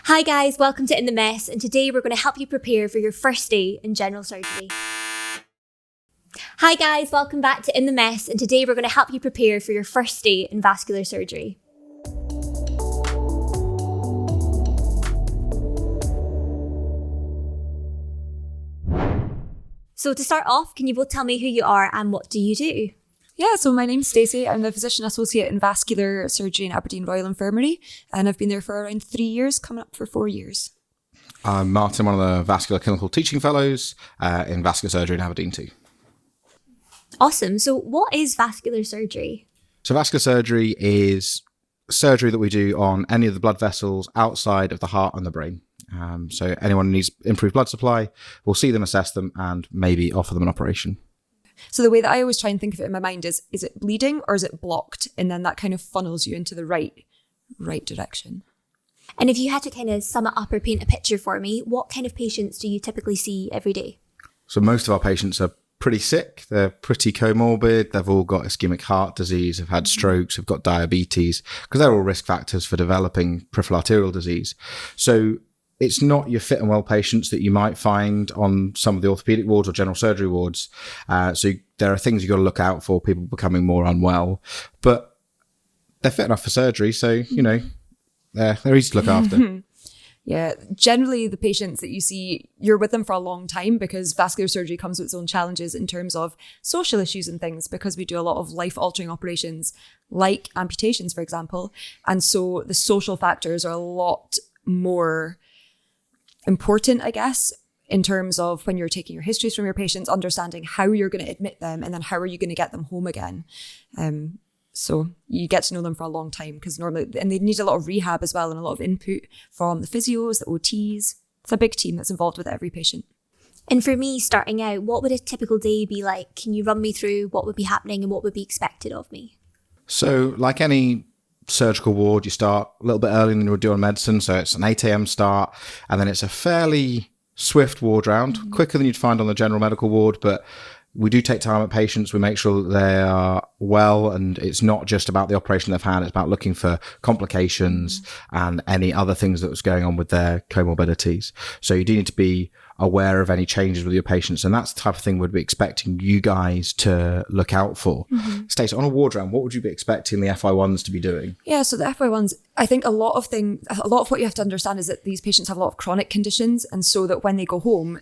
Hi guys, welcome to In the Mess, and today we're going to help you prepare for your first day in general surgery. Hi guys, welcome back to In the Mess, and today we're going to help you prepare for your first day in vascular surgery. So to start off, can you both tell me who you are and what do you do? Yeah, so my name's Stacey. I'm the Physician Associate in Vascular Surgery in Aberdeen Royal Infirmary, and I've been there for around 3 years, coming up for 4 years. I'm Martin, one of the Vascular Clinical Teaching Fellows in Vascular Surgery in Aberdeen too. Awesome. So what is vascular surgery? So vascular surgery is surgery that we do on any of the blood vessels outside of the heart and the brain. So anyone who needs improved blood supply, we'll see them, assess them, and maybe offer them an operation. So the way that I always try and think of it in my mind is it bleeding or is it blocked? And then that kind of funnels you into the right direction. And if you had to kind of sum it up or paint a picture for me, what kind of patients do you typically see every day? So most of our patients are pretty sick. They're pretty comorbid. They've all got ischemic heart disease, have had strokes, have got diabetes, because they're all risk factors for developing peripheral arterial disease. So it's not your fit and well patients that you might find on some of the orthopedic wards or general surgery wards. So there are things you've got to look out for, people becoming more unwell, but they're fit enough for surgery. So, you know, they're easy to look after. Yeah, generally the patients that you see, you're with them for a long time because vascular surgery comes with its own challenges in terms of social issues and things, because we do a lot of life-altering operations like amputations, for example. And so the social factors are a lot more important, I guess, in terms of when you're taking your histories from your patients, understanding how you're going to admit them and then how are you going to get them home again. So you get to know them for a long time because normally, and they need a lot of rehab as well and a lot of input from the physios, the OTs. It's a big team that's involved with every patient. And for me, starting out, what would a typical day be like? Can you run me through what would be happening and what would be expected of me? So like any surgical ward, you start a little bit earlier than you would do on medicine. So it's an 8 a.m. start, and then it's a fairly swift ward round, quicker than you'd find on the general medical ward. But we do take time at patients. We make sure that they are well, and it's not just about the operation they've had. It's about looking for complications and any other things that was going on with their comorbidities. So you do need to be aware of any changes with your patients, and that's the type of thing we'd be expecting you guys to look out for. Stacey, on a ward round, what would you be expecting the FY1s to be doing? Yeah, so the FY1s, I think a lot of what you have to understand is that these patients have a lot of chronic conditions, and so that when they go home,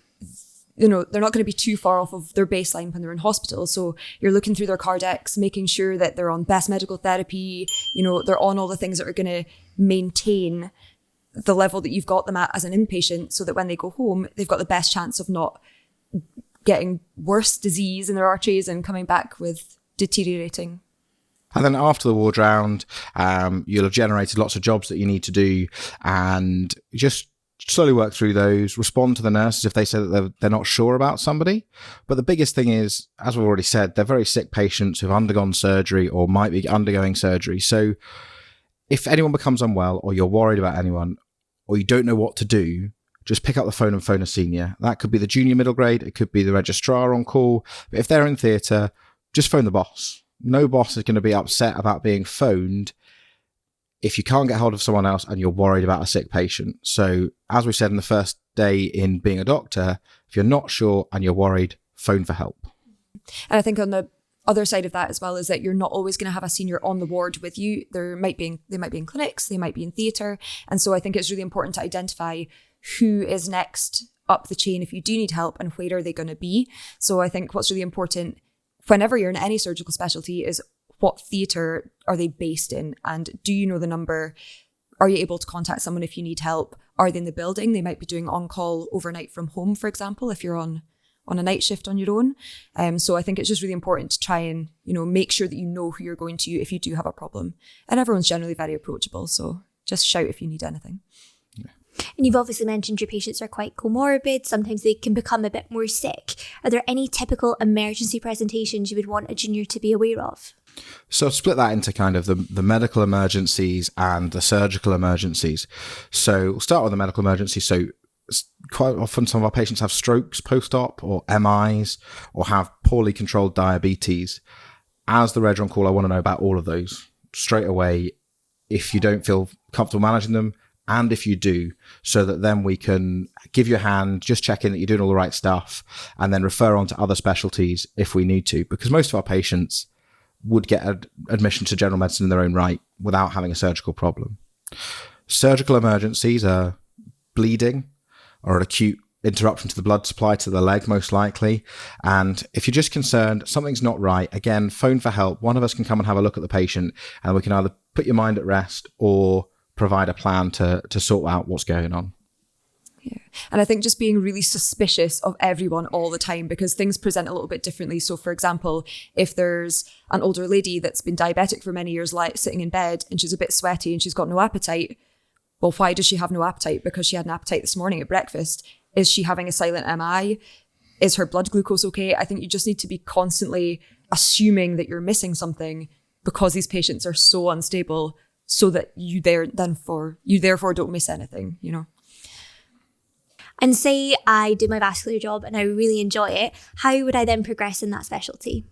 you know, they're not going to be too far off of their baseline when they're in hospital. So you're looking through their Cardex, making sure that they're on best medical therapy, you know, they're on all the things that are going to maintain the level that you've got them at as an inpatient, so that when they go home, they've got the best chance of not getting worse disease in their arteries and coming back with deteriorating. And then after the ward round, you'll have generated lots of jobs that you need to do, and just slowly work through those, respond to the nurses if they say that they're not sure about somebody. But the biggest thing is, as we've already said, they're very sick patients who've undergone surgery or might be undergoing surgery. So if anyone becomes unwell, or you're worried about anyone, or you don't know what to do, just pick up the phone and phone a senior. That could be the junior middle grade, it could be the registrar on call. But if they're in theatre, just phone the boss. No boss is going to be upset about being phoned if you can't get hold of someone else and you're worried about a sick patient. So as we said in the first day in being a doctor, if you're not sure and you're worried, phone for help. And I think on the other side of that as well is that you're not always going to have a senior on the ward with you. They might be in clinics, they might be in theatre. And so I think it's really important to identify who is next up the chain if you do need help and where are they going to be. So I think what's really important whenever you're in any surgical specialty is what theatre are they based in, and do you know the number? Are you able to contact someone if you need help? Are they in the building? They might be doing on-call overnight from home, for example, if you're on a night shift on your own. So I think it's just really important to try and, you know, make sure that you know who you're going to if you do have a problem. And everyone's generally very approachable, so just shout if you need anything. And you've obviously mentioned your patients are quite comorbid. Sometimes they can become a bit more sick. Are there any typical emergency presentations you would want a junior to be aware of? So split that into kind of the medical emergencies and the surgical emergencies. So we'll start with the medical emergency. So quite often some of our patients have strokes post-op or MIs or have poorly controlled diabetes. As the reg on call, I want to know about all of those straight away. If you don't feel comfortable managing them, and if you do, so that then we can give you a hand, just check in that you're doing all the right stuff, and then refer on to other specialties if we need to, because most of our patients would get admission to general medicine in their own right without having a surgical problem. Surgical emergencies are bleeding or an acute interruption to the blood supply to the leg, most likely. And if you're just concerned something's not right, again, phone for help. One of us can come and have a look at the patient, and we can either put your mind at rest or provide a plan to sort out what's going on. Yeah. And I think just being really suspicious of everyone all the time, because things present a little bit differently. So for example, if there's an older lady that's been diabetic for many years, like sitting in bed, and she's a bit sweaty and she's got no appetite, well, why does she have no appetite? Because she had an appetite this morning at breakfast. Is she having a silent MI? Is her blood glucose okay? I think you just need to be constantly assuming that you're missing something because these patients are so unstable, so that you therefore don't miss anything, you know. And say I do my vascular job and I really enjoy it, how would I then progress in that specialty?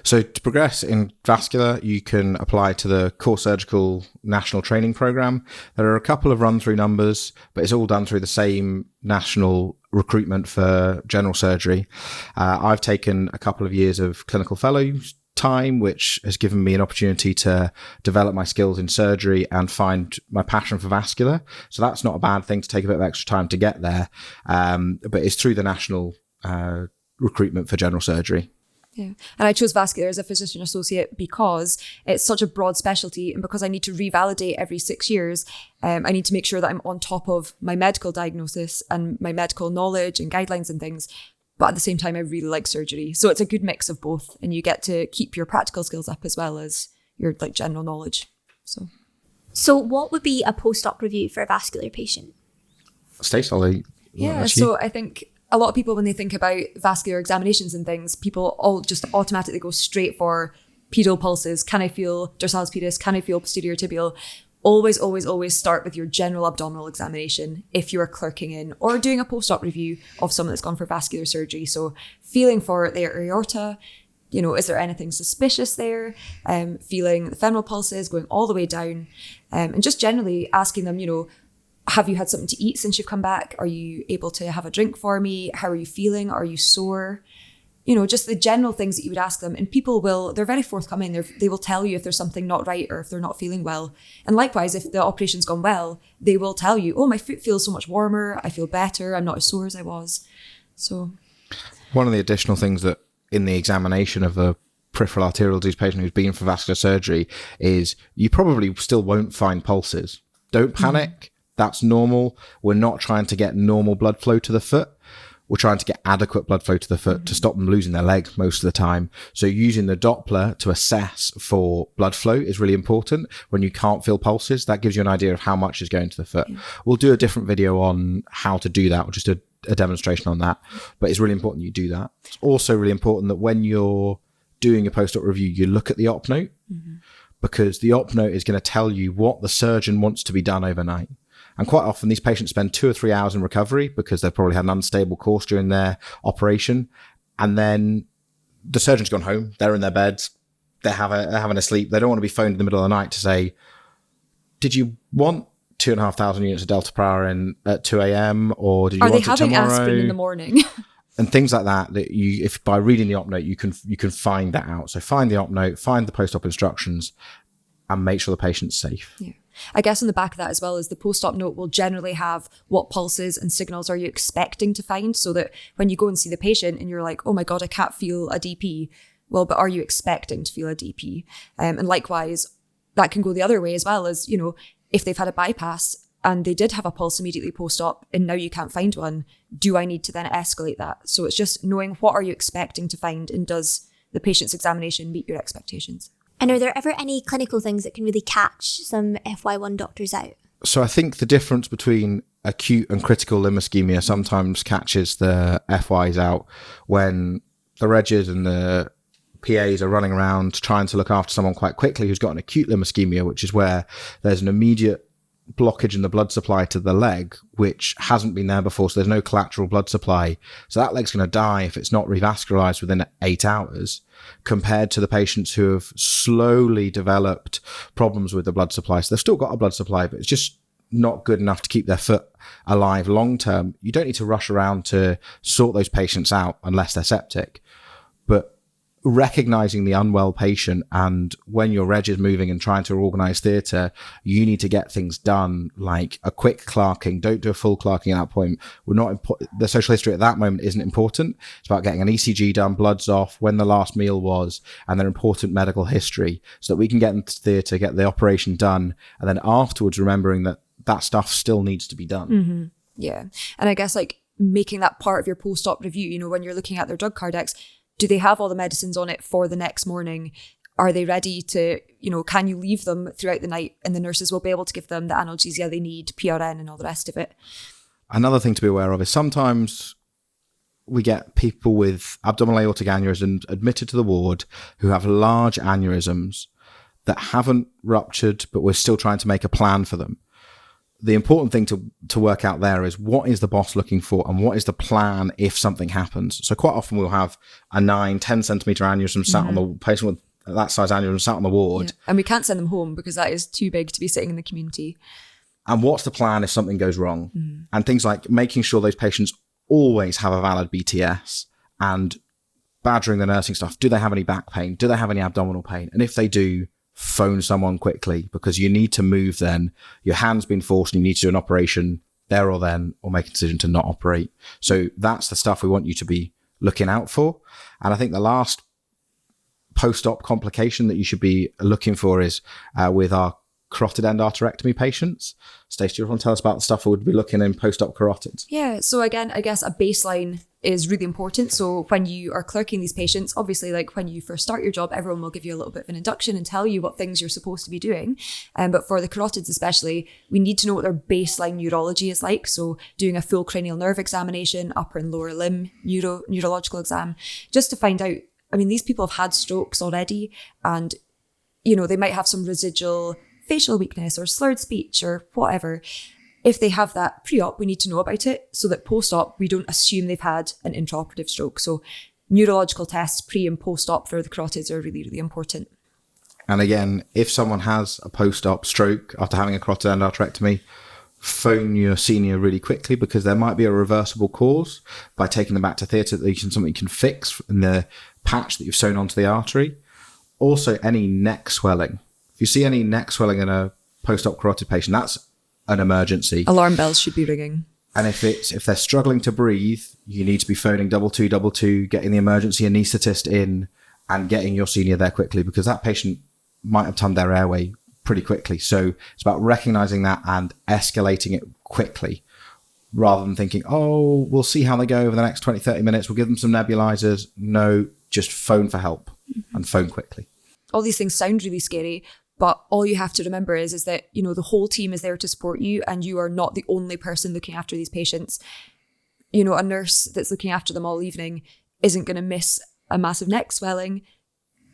So to progress in vascular, you can apply to the Core Surgical National Training Programme. There are a couple of run-through numbers, but it's all done through the same national recruitment for general surgery. I've taken a couple of years of clinical fellows time, which has given me an opportunity to develop my skills in surgery and find my passion for vascular. So that's not a bad thing to take a bit of extra time to get there. But it's through the national recruitment for general surgery. Yeah. And I chose vascular as a physician associate because it's such a broad specialty, and because I need to revalidate every 6 years, I need to make sure that I'm on top of my medical diagnosis and my medical knowledge and guidelines and things. But at the same time, I really like surgery. So it's a good mix of both, and you get to keep your practical skills up as well as your like general knowledge. So what would be a post-op review for a vascular patient? Stace, I'll let you. Yeah, so I think a lot of people, when they think about vascular examinations and things, people all just automatically go straight for pedal pulses. Can I feel dorsalis pedis? Can I feel posterior tibial? Always, always, always start with your general abdominal examination if you are clerking in or doing a post-op review of someone that's gone for vascular surgery. So feeling for their aorta, you know, is there anything suspicious there? Feeling the femoral pulses going all the way down, and just generally asking them, you know, have you had something to eat since you've come back? Are you able to have a drink for me? How are you feeling? Are you sore? You know, just the general things that you would ask them. And people they're very forthcoming. They will tell you if there's something not right or if they're not feeling well. And likewise, if the operation's gone well, they will tell you, oh, my foot feels so much warmer. I feel better. I'm not as sore as I was. So one of the additional things that in the examination of a peripheral arterial disease patient who's been for vascular surgery is you probably still won't find pulses. Don't panic. That's normal. We're not trying to get normal blood flow to the foot. We're trying to get adequate blood flow to the foot to stop them losing their leg most of the time. So using the Doppler to assess for blood flow is really important. When you can't feel pulses, that gives you an idea of how much is going to the foot. We'll do a different video on how to do that, or just a demonstration on that. But it's really important you do that. It's also really important that when you're doing a post-op review, you look at the op note, because the op note is going to tell you what the surgeon wants to be done overnight. And quite often these patients spend 2 or 3 hours in recovery because they've probably had an unstable course during their operation. And then the surgeon's gone home, they're in their beds, they're having a sleep. They don't want to be phoned in the middle of the night to say, did you want 2,500 units of Delta Priorin at 2 a.m. or did you want it tomorrow? Are they having aspirin in the morning? And things like that you, if by reading the op note, you can find that out. So find the op note, find the post-op instructions, and make sure the patient's safe. Yeah. I guess on the back of that as well is the post-op note will generally have what pulses and signals are you expecting to find, so that when you go and see the patient and you're like, oh my God, I can't feel a DP. Well, but are you expecting to feel a DP? And likewise, that can go the other way as well, as, you know, if they've had a bypass and they did have a pulse immediately post-op and now you can't find one, do I need to then escalate that? So it's just knowing what are you expecting to find, and does the patient's examination meet your expectations? And are there ever any clinical things that can really catch some FY1 doctors out? So I think the difference between acute and critical limb ischemia sometimes catches the FYs out when the regs and the PAs are running around trying to look after someone quite quickly who's got an acute limb ischemia, which is where there's an immediate blockage in the blood supply to the leg, which hasn't been there before. So there's no collateral blood supply. So that leg's going to die if it's not revascularized within 8 hours, compared to the patients who have slowly developed problems with the blood supply. So they've still got a blood supply, but it's just not good enough to keep their foot alive long term, you don't need to rush around to sort those patients out unless they're septic. But recognizing the unwell patient, and when your reg is moving and trying to organize theatre, you need to get things done, like a quick clerking. Don't do a full clerking at that point. The social history at that moment isn't important. It's about getting an ECG done, bloods off, when the last meal was, and then important medical history, so that we can get into theatre, get the operation done, and then afterwards remembering that stuff still needs to be done. Mm-hmm. Yeah. And I guess like making that part of your post-op review, you know, when you're looking at their drug cardex, do they have all the medicines on it for the next morning? Are they ready to, you know, can you leave them throughout the night and the nurses will be able to give them the analgesia they need, PRN and all the rest of it? Another thing to be aware of is sometimes we get people with abdominal aortic aneurysms admitted to the ward who have large aneurysms that haven't ruptured, but we're still trying to make a plan for them. The important thing to work out there is, what is the boss looking for and what is the plan if something happens? So quite often we'll have a 9-10 centimetre aneurysm sat on the patient with that size aneurysm sat on the ward. Yeah. And we can't send them home because that is too big to be sitting in the community. And what's the plan if something goes wrong? And things like making sure those patients always have a valid BTS, and badgering the nursing staff. Do they have any back pain? Do they have any abdominal pain? And if they do, phone someone quickly, because you need to move then. Your hand's been forced and you need to do an operation there or then, or make a decision to not operate. So that's the stuff we want you to be looking out for. And I think the last post-op complication that you should be looking for is with our carotid endarterectomy patients. Stacey, do you want to tell us about the stuff we would be looking in post-op carotids? Yeah, so again, I guess a baseline is really important. So when you are clerking these patients, obviously, like when you first start your job, everyone will give you a little bit of an induction and tell you what things you're supposed to be doing. But for the carotids especially, we need to know what their baseline neurology is like. So doing a full cranial nerve examination, upper and lower limb neurological exam, just to find out, I mean, these people have had strokes already, and, you know, they might have some residual facial weakness or slurred speech or whatever. If they have that pre-op, we need to know about it so that post-op, we don't assume they've had an intraoperative stroke. So neurological tests pre and post-op for the carotids are really, really important. And again, if someone has a post-op stroke after having a carotid endarterectomy, phone your senior really quickly, because there might be a reversible cause by taking them back to theatre that something you can fix in the patch that you've sewn onto the artery. Also, any neck swelling. If you see any neck swelling in a post-op carotid patient, that's an emergency. Alarm bells should be ringing. And if they're struggling to breathe, you need to be phoning 222, getting the emergency anaesthetist in and getting your senior there quickly, because that patient might have turned their airway pretty quickly. So it's about recognizing that and escalating it quickly, rather than thinking, oh, we'll see how they go over the next 20, 30 minutes. We'll give them some nebulizers. No, just phone for help and phone quickly. All these things sound really scary, but all you have to remember is that, you know, the whole team is there to support you, and you are not the only person looking after these patients. You know, a nurse that's looking after them all evening isn't going to miss a massive neck swelling.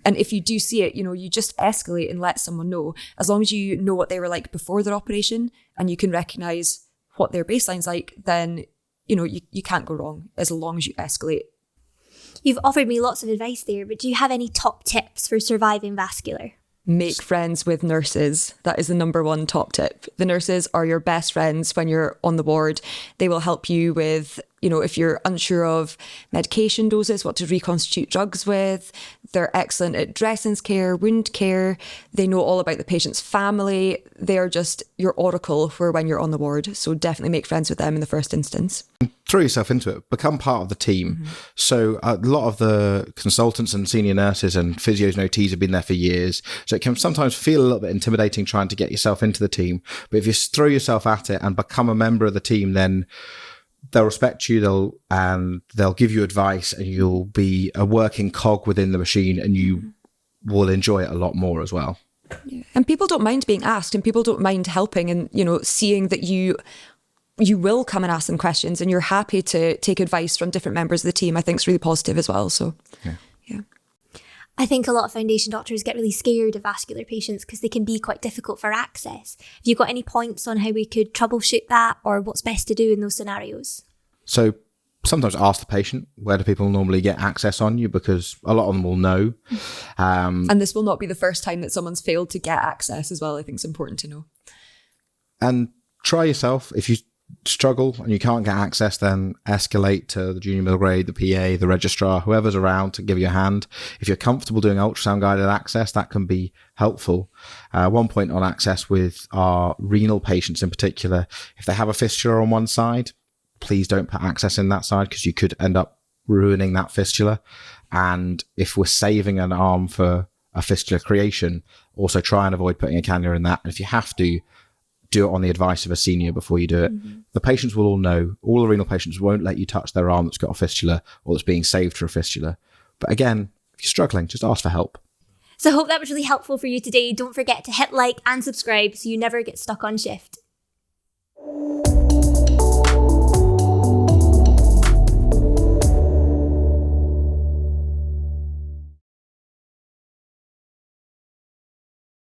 And if you do see it, you know, you just escalate and let someone know. As long as you know what they were like before their operation and you can recognize what their baseline's like, then, you know, you can't go wrong as long as you escalate. You've offered me lots of advice there, but do you have any top tips for surviving vascular? Make friends with nurses. That is the number one top tip. The nurses are your best friends when you're on the ward. They will help you with, you know, if you're unsure of medication doses, what to reconstitute drugs with. They're excellent at dressings care, wound care. They know all about the patient's family. They are just your oracle for when you're on the ward. So definitely make friends with them in the first instance. Throw yourself into it. Become part of the team. Mm-hmm. So a lot of the consultants and senior nurses and physios and OTs have been there for years. So it can sometimes feel a little bit intimidating trying to get yourself into the team. But if you throw yourself at it and become a member of the team, then they'll respect you, they'll give you advice, and you'll be a working cog within the machine, and you will enjoy it a lot more as well. Yeah. And people don't mind being asked, and people don't mind helping, and, you know, seeing that you will come and ask them questions and you're happy to take advice from different members of the team, I think is really positive as well. So, yeah. I think a lot of foundation doctors get really scared of vascular patients because they can be quite difficult for access. Have you got any points on how we could troubleshoot that, or what's best to do in those scenarios? So sometimes ask the patient, where do people normally get access on you? Because a lot of them will know. And this will not be the first time that someone's failed to get access as well. I think it's important to know. And try yourself. If you struggle and you can't get access, then escalate to the junior middle grade, the PA, the registrar, whoever's around to give you a hand. If you're comfortable doing ultrasound guided access, that can be helpful. One point on access with our renal patients in particular, if they have a fistula on one side, please don't put access in that side because you could end up ruining that fistula. And if we're saving an arm for a fistula creation, also try and avoid putting a cannula in that. And if you have to, do it on the advice of a senior before you do it. Mm-hmm. The patients will all know, all the renal patients won't let you touch their arm that's got a fistula or that's being saved for a fistula. But again, if you're struggling, just ask for help. So I hope that was really helpful for you today. Don't forget to hit like and subscribe so you never get stuck on shift.